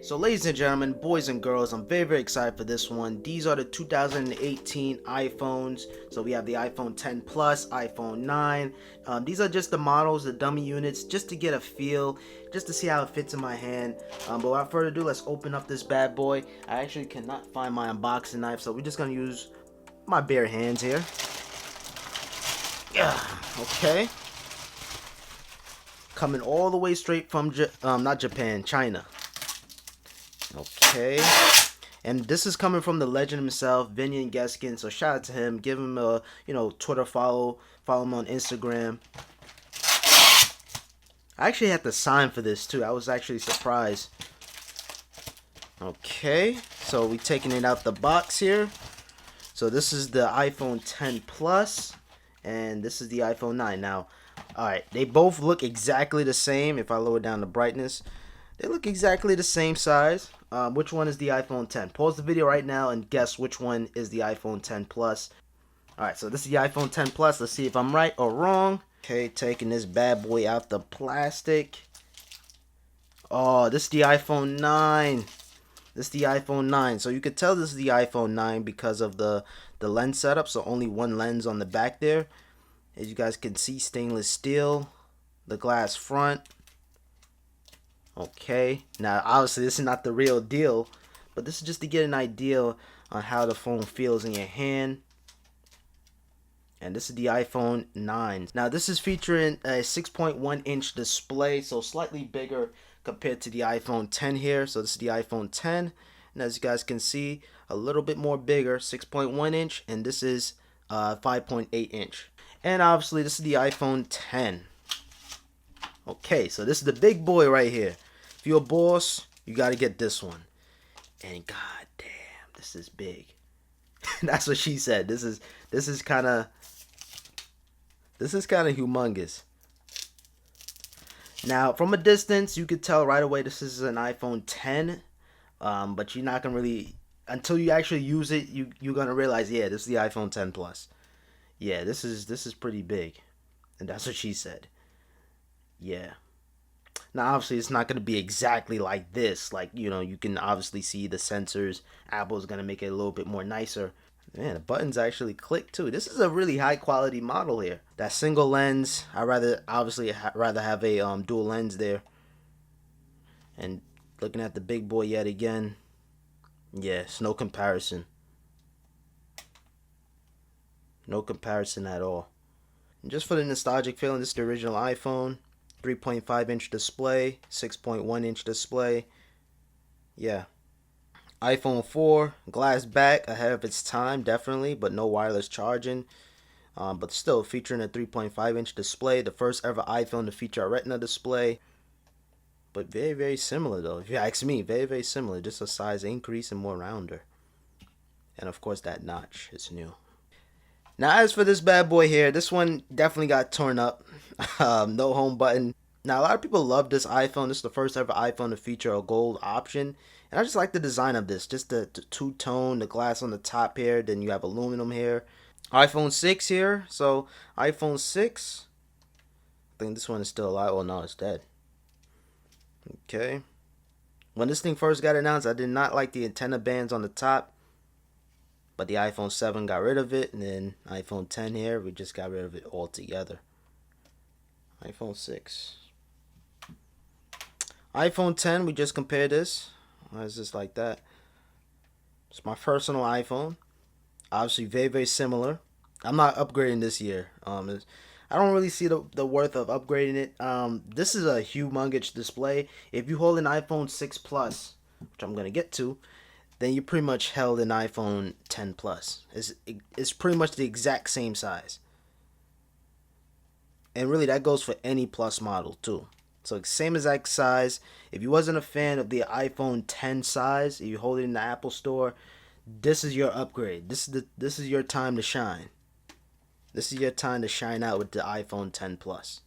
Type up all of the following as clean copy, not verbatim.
So ladies and gentlemen, boys and girls, I'm very excited for this one. These are the 2018 iPhones. So we have the iPhone 10 Plus, iPhone 9. These are just the models, the dummy units, just to get a feel, just to see how it fits in my hand. But without further ado, let's open up this bad boy. I actually cannot find my unboxing knife, so we're just gonna use my bare hands here. Yeah, okay. Coming all the way straight from not Japan, China. Okay, and this is coming from the legend himself, Vinian Geskin. So shout out to him. Give him a Twitter follow him on Instagram. I actually had to sign for this too. I was actually surprised. Okay, so we taking it out the box here. So this is the iPhone 10 Plus, and this is the iPhone 9. Now, all right, they both look exactly the same. If I lower down the brightness, they look exactly the same size. Which one is the iPhone 10? Pause the video right now and guess which one is the iPhone 10 Plus. Alright, so this is the iPhone 10 Plus. Let's see if I'm right or wrong. Okay, taking this bad boy out the plastic. Oh, this is the iPhone 9. This is the iPhone 9. So you could tell this is the iPhone 9 because of the lens setup. So only one lens on the back there. As you guys can see, stainless steel. The glass front. Okay, now obviously this is not the real deal, but this is just to get an idea on how the phone feels in your hand. And this is the iPhone 9. Now this is featuring a 6.1 inch display, so slightly bigger compared to the iPhone 10 here. So this is the iPhone 10, and as you guys can see, a little bit more bigger, 6.1 inch, and this is 5.8 inch. And obviously this is the iPhone 10. Okay, so this is the big boy right here. If you're a boss, you gotta get this one. And god damn, this is big. That's what she said. This is kind of humongous. Now, from a distance, you could tell right away this is an iPhone 10. But you're not gonna really, until you actually use it, you're gonna realize, yeah, this is the iPhone 10 Plus. Yeah, this is pretty big, and that's what she said. Yeah. Now, obviously, it's not going to be exactly like this. Like, you can obviously see the sensors. Apple's going to make it a little bit more nicer. Man, the buttons actually click, too. This is a really high-quality model here. That single lens, I'd rather have a dual lens there. And looking at the big boy yet again, yeah, it's no comparison. No comparison at all. And just for the nostalgic feeling, this is the original iPhone. 3.5 inch display, 6.1 inch display. Yeah. iPhone 4, glass back, ahead of its time, definitely, but no wireless charging. But still featuring a 3.5 inch display, the first ever iPhone to feature a Retina display. But very similar though, if you ask me, very similar, just a size increase and more rounder. And of course that notch is new. Now, as for this bad boy here, this one definitely got torn up. No home button. Now, a lot of people love this iPhone. This is the first ever iPhone to feature a gold option. And I just like the design of this. Just the two-tone, the glass on the top here. Then you have aluminum here. iPhone 6 here. So, iPhone 6. I think this one is still alive. Oh, no, it's dead. Okay. When this thing first got announced, I did not like the antenna bands on the top. But the iPhone 7 got rid of it, and then iPhone 10 here, we just got rid of it altogether. iPhone 6. iPhone 10, we just compared this. Why is this like that? It's my personal iPhone. Obviously, very similar. I'm not upgrading this year. I don't really see the worth of upgrading it. This is a humongous display. If you hold an iPhone 6 Plus, which I'm going to get to, then you pretty much held an iPhone 10 Plus. It's pretty much the exact same size. And really, that goes for any Plus model, too. So, same exact size. If you wasn't a fan of the iPhone 10 size, if you hold it in the Apple Store, this is your upgrade. This is your time to shine. This is your time to shine out with the iPhone 10 Plus.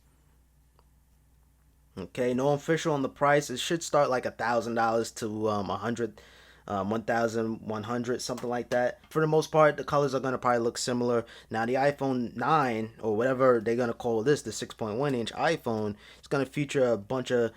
Okay, no official on the price. It should start like $1,000 to $1,100, something like that. For the most part, the colors are going to probably look similar. Now, the iPhone 9, or whatever they're going to call this, the 6.1 inch iPhone, it's going to feature a bunch of,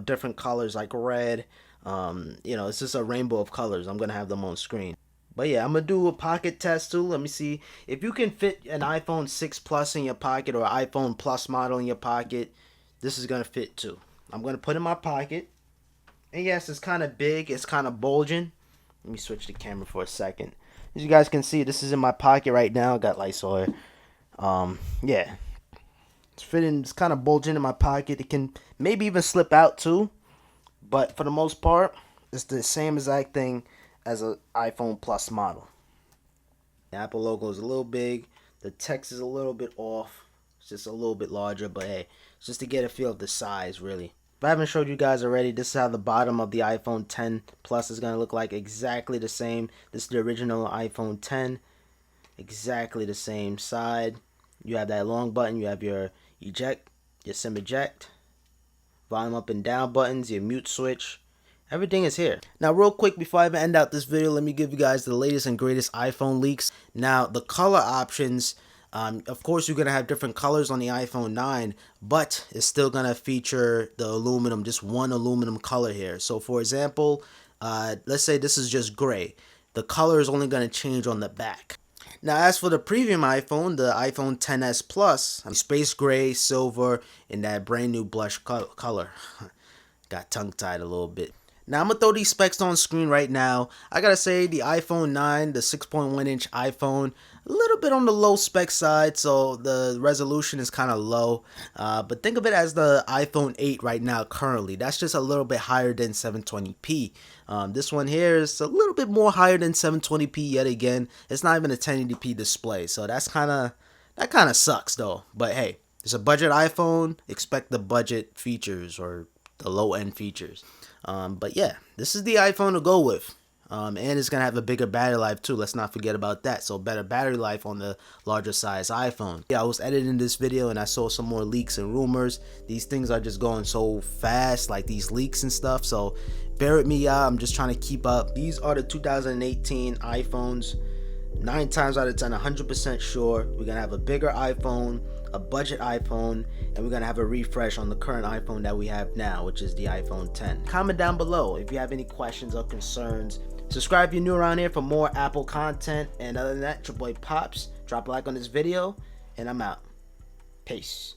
different colors like red, You know, it's just a rainbow of colors. I'm gonna have them on screen. But yeah, I'm gonna do a pocket test too. Let me see if you can fit an iPhone 6 Plus in your pocket or iPhone Plus model in your pocket. This is gonna fit too. I'm gonna put it in my pocket, and yes, it's kind of big. It's kind of bulging. Let me switch the camera for a second. As you guys can see, this is in my pocket right now. Got Lysol here. Yeah, it's fitting. It's kind of bulging in my pocket. It can maybe even slip out too, but for the most part, it's the same exact thing as an iPhone Plus model. The Apple logo is a little big. The text is a little bit off. It's just a little bit larger, but hey, it's just to get a feel of the size, really. If I haven't showed you guys already, this is how the bottom of the iPhone 10 Plus is going to look like. Exactly the same. This is the original iPhone 10. Exactly the same side. You have that long button. You have your eject, your SIM eject, volume up and down buttons, your mute switch. Everything is here. Now, real quick, before I even end out this video, let me give you guys the latest and greatest iPhone leaks. Now, the color options, of course, you're going to have different colors on the iPhone 9, but it's still going to feature the aluminum, just one aluminum color here. So, for example, let's say this is just gray. The color is only going to change on the back. Now, as for the premium iPhone, the iPhone XS Plus, space gray, silver, and that brand new blush color. Got tongue-tied a little bit. Now, I'm going to throw these specs on screen right now. I got to say, the iPhone 9, the 6.1-inch iPhone, a little bit on the low spec side, so the resolution is kind of low. But think of it as the iPhone 8 right now currently. That's just a little bit higher than 720p. This one here is a little bit more higher than 720p yet again. It's not even a 1080p display, so that kind of sucks though. But hey, it's a budget iPhone. Expect the budget features or the low-end features. But yeah, this is the iPhone to go with. And it's going to have a bigger battery life too. Let's not forget about that. So better battery life on the larger size iPhone. Yeah, I was editing this video and I saw some more leaks and rumors. These things are just going so fast, like these leaks and stuff. So bear with me, y'all. I'm just trying to keep up. These are the 2018 iPhones. 9 times out of 10, 100% sure we're gonna have a bigger iPhone, a budget iPhone, and we're gonna have a refresh on the current iPhone that we have now, which is the iPhone 10. Comment down below if you have any questions or concerns. Subscribe if you're new around here for more Apple content. And other than that, your boy Pops. Drop a like on this video, and I'm out. Peace.